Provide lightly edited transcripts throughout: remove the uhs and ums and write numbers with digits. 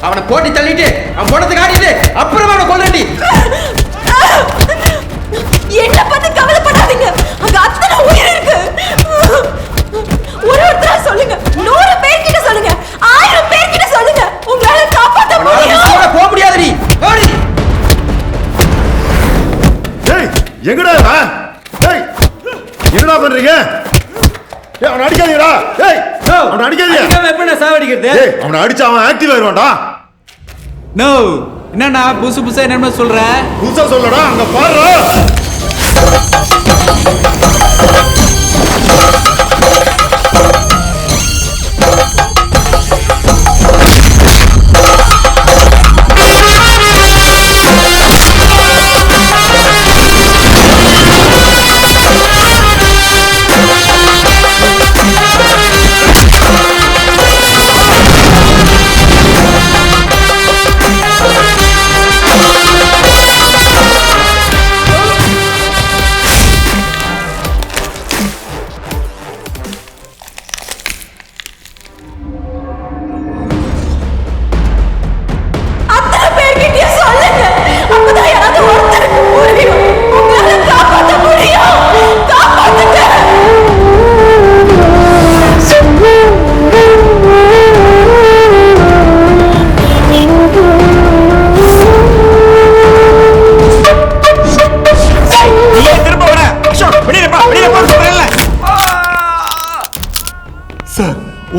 அவனை போட்டி தள்ளிட்டு அவன் போனதுக்கு ஆடிட்டு அப்புறமா அவனை கொல்றடி. என்ன பத்தி கவலைப்படாதீங்க, அங்க அத்தனை உயிர் இருக்கு. ஒருத்தரா சொல்லுங்க, 100 பேர்கிட்ட சொல்லுங்க, 1000 பேர்கிட்ட சொல்லுங்க, உங்களால காப்பாத்த முடியும். போக முடியாதுடி, ஓடி. ஏய் எங்கடா வா? ஏய் என்னடா பண்றீங்க? ஏய் அவனை அடிக்காதீங்கடா. ஏய் அவனை அடிக்காதீங்க. அவன் எப்படி சாவடிக்கிறது? ஏய் அவனை அடிச்சா அவன் ஆக்டிவ் ஆயிடுவான்டா. நோ என்னண்ணா புதுசா என்ன சொல்ற? புதுசா சொல்லடா, அங்க பாரு.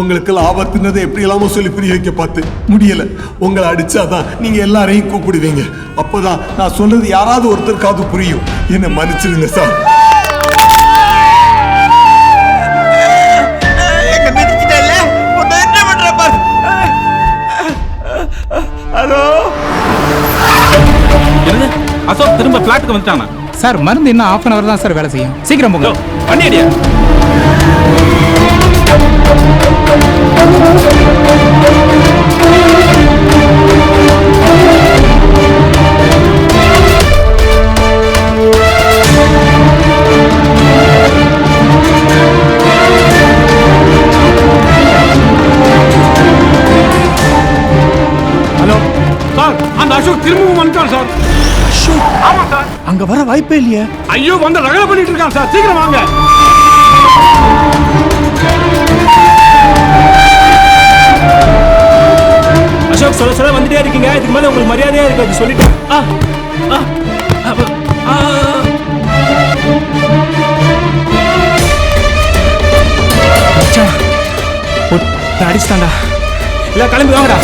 உங்களுக்கு ஆபத்துனதை எப்படி இல்லாம சொல்லி புரிய வைக்க பார்த்து முடியல. உங்களை அடிச்சாதான் நீங்க எல்லாரையும் கூப்பிடுவீங்க. அப்பதான் நான் சொன்னது யாராவது ஒருத்தருக்காவது புரியும். என்ன மன்னிச்சிருங்க சார். ஹலோ அசோக் திரும்ப பிளாட்டுக்கு வந்துட்டானா சார்? மருந்து இன்னும் 1/2 hour தான் சார் வேலை செய்யும். சீக்கிரம் போங்க. பண்ணிடியா? ஹலோ சார், அந்த அசோக் திரும்பவும் வந்துட்டான் சார். அசோக்? ஆமா சார். அங்க வர வாய்ப்பே இல்லையே. ஐயோ வந்து ரகலை பண்ணிட்டு இருக்கான் சார், சீக்கிரம் வாங்க. அசோக் சொல்ல வந்துட்டே இருக்கீங்க, இதுக்கு மேல உங்களுக்கு மரியாதையா இருக்கு சொல்லிட்டேன். அடிச்சுட்டான்டா. இல்ல கிளம்பி வாங்கடா.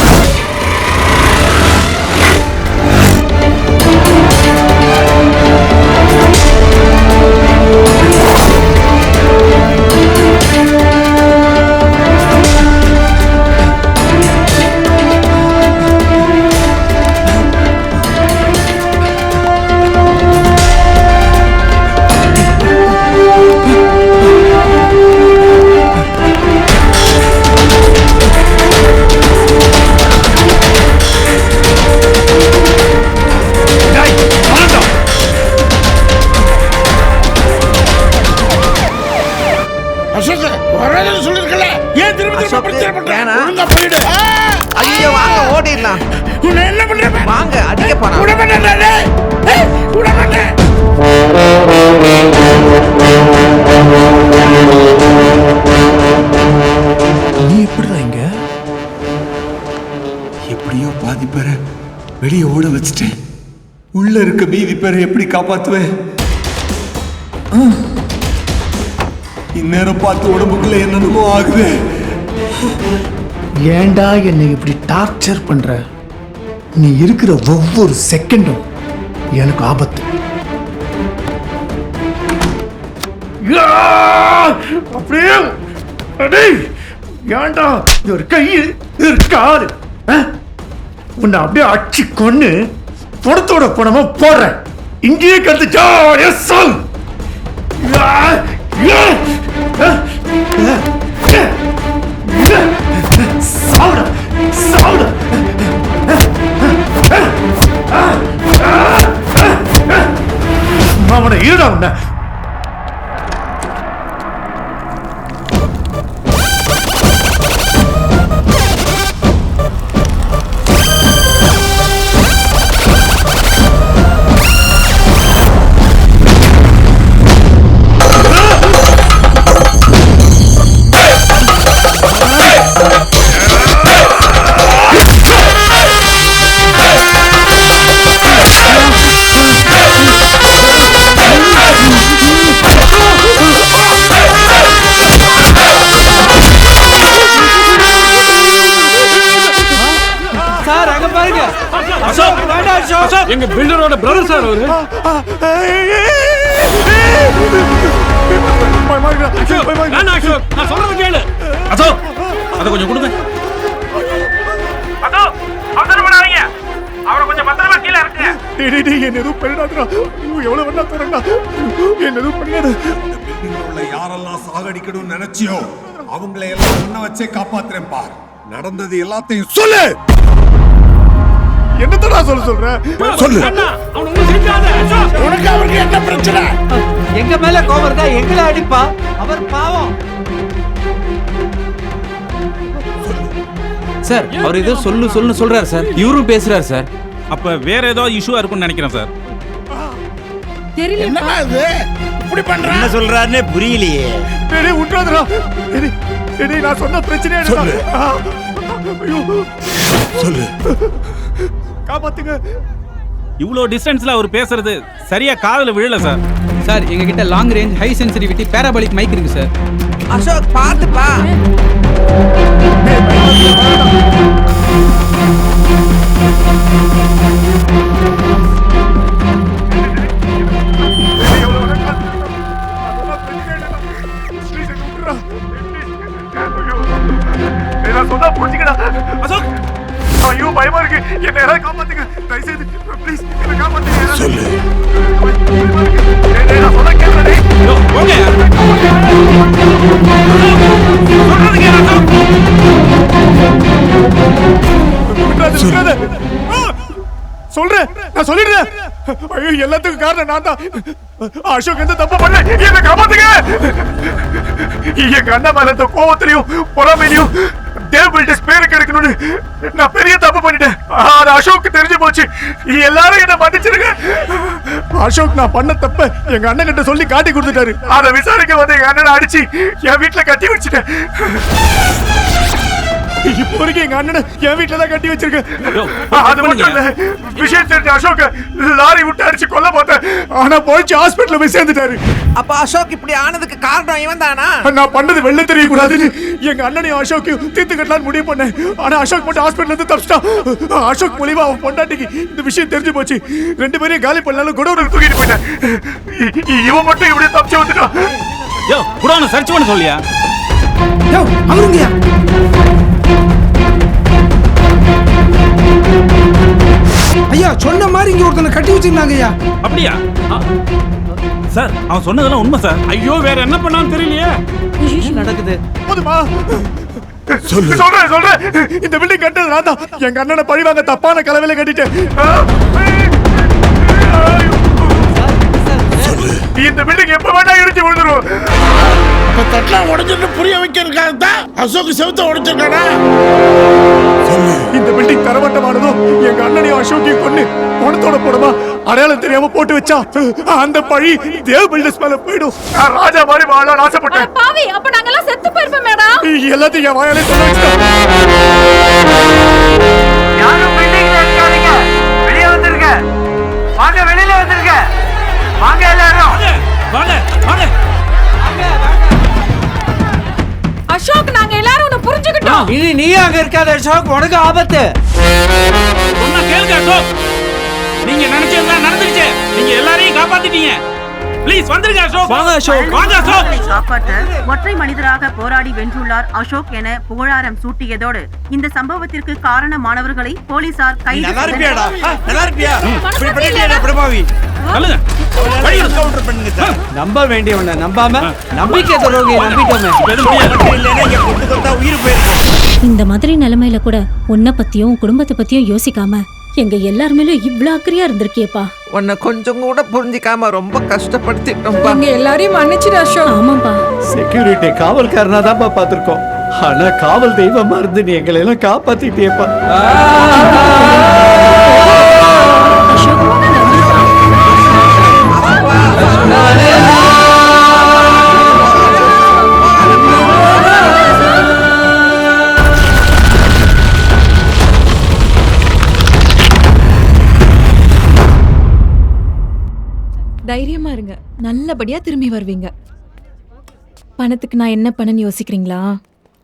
எப்படியோ பாதி பேரை வெளியே ஓட வச்சுட்டேன். உள்ள இருக்க மீதி பேரை எப்படி காப்பாத்துவேன்? இந்நேரம் பார்த்து உடம்புக்குள்ள என்னென்னமோ ஆகுது. ஏண்டா என்னை இப்படி டார்ச்சர் பண்ற? நீ இருக்கிற ஒவ்வொரு செகண்டும் எனக்கு ஆபத்து. அப்படியே ஏண்டா ஒரு கை இருக்காது, உன்னை அப்படியே அடிச்சு கொன்னு பணத்தோட பணமா போடுறேன். இங்கேயே கருத்து ஜாலியா சொல். சாவுடா சாவுடா. அவனை இருடா உன்ன. சார் அங்க பாருங்க. அசோக் வேண்டாம் அசோக். எங்க பில்டரோட பிரதர் சார் அவரு. வேணாம் அசோக், நான் சொல்றது கேளு. அசோக் அதை கொஞ்சம் கொடுங்க. அவசரம் பண்ணாதீங்க, அவரை கொஞ்சம் பத்திரமா கீழே இருக்கு. என்ன எதுவும் பண்ணிடாதா, எவ்வளவு வேணா தரண்டா, என்ன எதுவும் பண்ணிடாத. உள்ள யாரெல்லாம் சாகடிக்கணும்னு நினைச்சியோ அவங்களை எல்லாம் முன்ன வச்சே காப்பாத்துறேன் பார். நடந்தது எல்லாத்தையும் சொல்லு. என்னத்தடா சொல்ற சொல்லு. அவனுக்கு செஞ்சாத அசோக். உனக்கு அவருக்கு என்ன பிரச்சனை? எங்க மேல கோவம் இருந்தா எங்களை அடிப்பா, அவர் பாவம். சார் அவர் ஏதோ சொல்லுன்னு சொல்றாரு சார், இவரும் பேசுறாரு சார். அப்ப வேற ஏதோ இஷ்யூ இருக்கும்னு நினைக்கிறேன் சார். தெரியல என்ன சொல்றாருன்னே புரியலையே. டேய் விட்டுறாதடா. டேய் நான் சொன்ன பிரச்சனையே சொல்லு. ஐயோ சொல்லு. காப்பாத்துங்க. இவ்வளோ டிஸ்டன்ஸ்ல அவர் பேசுறது சரியா காதுல விழல சார். சார் எங்க கிட்ட long range high sensitivity parabolic mic இருக்கு சார். அசோக் பாத்துப்பா. சொன்னா புரிஞ்சுக்கடா. அசோக் ஐயோ பயமா இருக்கு, என்ன யாராவது காப்பாத்துங்க தயவுசெய்து ப்ளீஸ், என்ன காப்பாத்துங்க. சொல்லு. நான் சொன்னா கேளுடா. ஓகே சொல்றது கேளு அசோக். விட்டுறாத. சொல்றேன், நான் சொல்லிடுறேன். ஐயோ எல்லாத்துக்கும் காரணம் நான் தான். அசோக் எந்த தப்பு பண்ண, என்ன காப்பாத்துங்க. எங்க அண்ணா மேல இந்த கோவத்திலையும் பொறாமையிலையும் தேவ் பில்டர்ஸ் பேரு கிடைக்கணும்னு நான் பெரிய தப்பு பண்ணிட்டேன். அது அசோக்கு தெரிஞ்சு போச்சு. எல்லாரும் என்ன மன்னிச்சிருங்க. அசோக் நான் பண்ண தப்ப எங்க அண்ணன் கிட்ட சொல்லி காட்டி கொடுத்துட்டாரு. அதை விசாரிக்க வந்து எங்க அண்ணனை அடிச்சு என் வீட்டுல கட்டி வச்சுட்டேன். இப்போ வரைக்கும் எங்க அண்ணனை என் வீட்டுல தான் கட்டி வச்சிருக்கேன். அது மட்டும் இல்ல, விஷயம் தெரிஞ்ச அசோக் லாரி விட்டு அடிச்சு கொல்ல பார்த்தேன். ஆனா போயிச்சு ஹாஸ்பிட்டல்ல போய் சேர்ந்துட்டாரு. அப்ப அசோக் இப்படி ஆனதுக்கு காரணம் இவன் தானா? நான் பண்ணது வெளில தெரியக்கூடாதுன்னு எங்க அண்ணனையும் அசோக்கையும் தீர்த்து கட்டலான்னு முடிவு பண்ணேன். ஆனா அசோக் மட்டும் ஹாஸ்பிட்டல்ல இருந்து தப்பிச்சிட்டான். அசோக் மூலியமா அவன் பொண்டாட்டிக்கு இந்த விஷயம் தெரிஞ்சு போச்சு. ரெண்டு பேரையும் காலி பண்ணாலும் குடோனுக்கு தூக்கிட்டு போயிட்டேன். இவன் மட்டும் இப்படி தப்பிச்சு வந்துட்டான். யோ குடோனை சர்ச் பண்ண சொல்லியா? யோ அவருங்கயா. ஐயா சொன்ன மாதிரி இங்க ஒருத்தனை கட்டி வச்சிருந்தாங்க ஐயா. அப்படியா சார்? அவன் சொன்னதெல்லாம் உண்மை சார். ஐயோ வேற என்ன பண்ணான்னு தெரியலையே. நடக்குது போதுமா? சொல்லு. சொல்றேன். இந்த பில்டிங் கட்டது நான் தான். எங்க அண்ணனை பழிவாங்க தப்பான கலவையில கட்டிட்டேன். இந்த பில்டிங் எப்ப வேணா இடிச்சு விழுந்துரும். தட்டலாம் உடைஞ்சிட்டு புரிய வைக்கிறதுக்காக தான் அசோக் செவுத்த உடைச்சிருக்கானா? இந்த பில்டிங் தரமட்டமானதும் எங்க அண்ணனையும் அசோக்கையும் கொண்டு பணத்தோட போடுமா அடையாளம் தெரியாம போட்டு வச்சா அந்த பழி தேவ் பில்டர்ஸ் மேல போயிடும். நான் ராஜா மாதிரி வாழ ஆசைப்பட்டேன். பாவி, அப்ப நாங்க எல்லாம் செத்து போயிருப்போம் மேடம். எல்லாத்தையும் என் வாயாலே சொல்ல வச்சுட்டேன். யாரும் பில்டிங்ல இருக்காதீங்க, வெளியே வந்துருங்க. வாங்க, வெளியில வந்துருங்க. வாங்க எல்லாரும். வாங்க வாங்க. அசோக் நாங்க எல்லாரும் உன்னை புரிஞ்சுக்கிட்டோம். இனி நீ அங்க இருக்காத அசோக், உனக்கு ஆபத்து. சொன்னா கேளுங்க அசோக். நீங்க நினைச்சதெல்லாம் நடந்துருச்சு. நீங்க எல்லாரையும் காப்பாத்திட்டீங்க. ப்ளீஸ் வந்துருங்க அசோக். வாங்க அசோக், வாங்க அசோக். காப்பாற்ற ஒற்றை மனிதராக போராடி வென்றுள்ளார் அசோக் என புகழாரம் சூட்டியதோடு இந்த சம்பவத்திற்கு காரணமானவர்களை போலீசார் கைது நல்லா இருப்பியாடா? நல்லா இருப்பியா? மனசு இப்படி பண்ணிட்டியாடா பிரபாவி? சொல்லுங்க. வழி கவுண்டர் பண்ணுங்க சார். நம்ப வேண்டியவன நம்பாம நம்பிக்கை துரோகியை நம்பிட்டோமே. இல்லைன்னா இங்க கொண்டு கொண்டா உயிர் போயிருக்கும். இந்த மாதிரி நிலைமையில கூட உன்னை பத்தியும் உன் குடும்பத்தை பத்தியும் யோசிக்காம எங்க எல்லாருமேலும் இவ்ளோ அக்கறையா இருந்திருக்கியப்பா. உன்னை கொஞ்சம் கூட புரிஞ்சிக்காம ரொம்ப கஷ்டப்படுத்திட்டோம்பா. எங்க எல்லாரையும் மன்னிச்சிடு அசோக். ஆமாப்பா. செக்யூரிட்டி காவல்காரனா தான் பார்த்திருக்கோம். ஆனா காவல் தெய்வமா இருந்து நீ எங்களை எல்லாம் காப்பாத்திட்டியப்பா. அசோக் தைரியமா இருங்க, நல்லபடியா திரும்பி வருவீங்க. பணத்துக்கு நான் என்ன பண்ணேன்னு யோசிக்கிறீங்களா?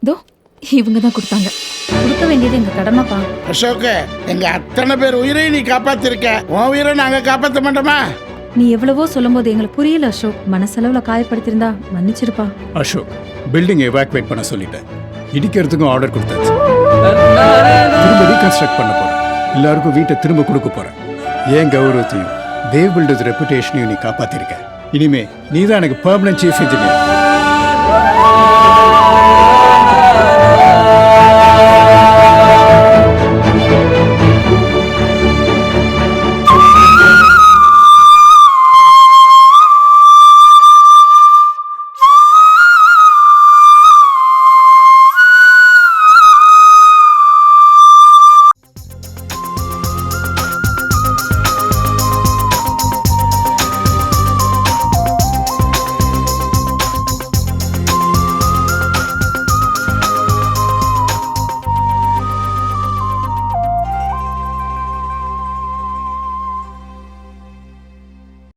இதோ இவங்க தான் கொடுத்தாங்க. கொடுக்க வேண்டியது எங்க கடமைப்பா. அசோக், எங்க அத்தனை பேர் உயிரையும் நீ காப்பாத்திருக்க, உன் உயிரை நாங்க காப்பாற்ற மாட்டோமா? நீ எவ்வளவோ சொல்லும்போது எங்களுக்கு புரியல அசோக். மனசளவுல காயப்படுத்திருந்தா மன்னிச்சிருப்பா. அசோக், பில்டிங் எவாக்குவேட் பண்ண சொல்லிட்டேன். இடிக்கிறதுக்கும் ஆர்டர் கொடுத்தாச்சு. திரும்ப ரீகன்ஸ்ட்ரக்ட் பண்ண போறேன். எல்லாருக்கும் வீட்டை திரும்ப கொடுக்க போறேன். ஏன் கௌரவத்தையும் தேவ் பில்டர்ஸ் ரெப்புடேஷனையும் நீ காப்பாத்திருக்க. இனிமே நீதான் எனக்கு பெர்மனன்ட் சீஃப் இன்ஜினியர்.